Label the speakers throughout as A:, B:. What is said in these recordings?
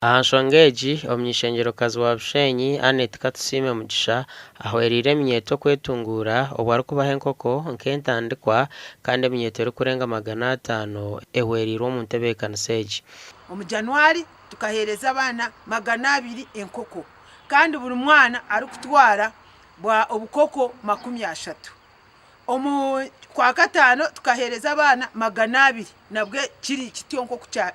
A: Ahanshongeji omnyishengerokazi wa Bushenyi Anet Katusime Mugisha ahwerire Eminyeto kwetungura obwaro kubaha enkoko nk'entandikwa kandi Eminyeto eri kurenga 500 ehwerirwe mu ntebeekanisa egi.
B: Omu January tukahereza abana 200 enkoko kandi buri mwana ari kutwara bwa obukoko 30. Omu kwa katano tukahereza abana 200 nabwe kiri kityo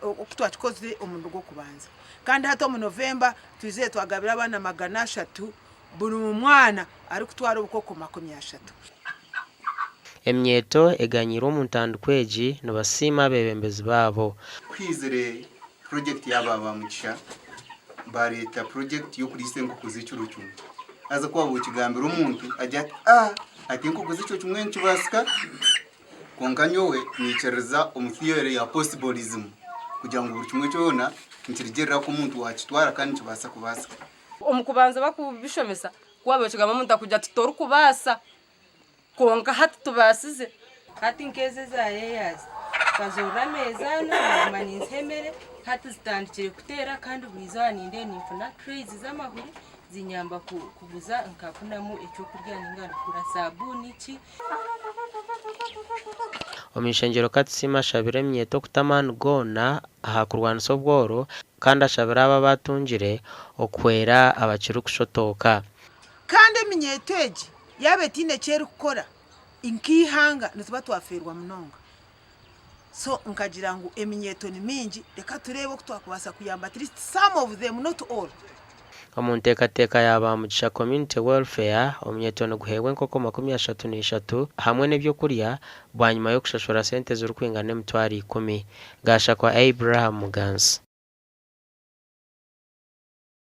B: okutwakikoze omundu gwo kubanza. Kandi hata mu November tuze twagabira abana 300 buri mwana ari kutwara obukoko 30.
A: Eminyeto eganyira omuntu andikweji nibasima abebembezi babo.
C: Kwizere project y'ababa Mugisha bareta project yo kulisa enkoko z'icurucu. Aza kwabo kigambira omuntu ajya ati enkoko z'icurucu mwenci basika konkanyowe nicereza omuthiere ya possibilism kugira ngo buri kimwe cyona nkirigerera ko umuntu wakitwara kandi kibasa kubasa.
D: Omukubanza bakubishomesa kwabo kigamba umuntu akujya tutora kubasa konka hati tubasize hati nkeze za yeyazi kazora meza no mani nsemere hati zitandikire kutera kandi buriza ninde nifuna trays z'amahuri zinyamba kubuza nkafunamu ecyo kurya ningana kura sabuni ki.
A: Omishengero Katusime ashabira Eminyeto kutamana gona ahakurwanisa obworo kandi ashabira aba batungire okwera abakiri kushotoka.
B: Kandi Eminyeto egi yabetine cyeri kukora inkihanga nituba twaferwa munonga. So nkagira ngo Eminyeto ni mingi reka turebe ko twakubasa kuyamba at least some of them, not all.
A: Omunteekateka y'aba Mugisha Community Welfare Omunyeto no guheebwa enkoko 33 hamwe n'ebyokurya bwanyuma yo kushashura sente z'urukwingana emitwaro 10 gasha kwa Abraham Muganza.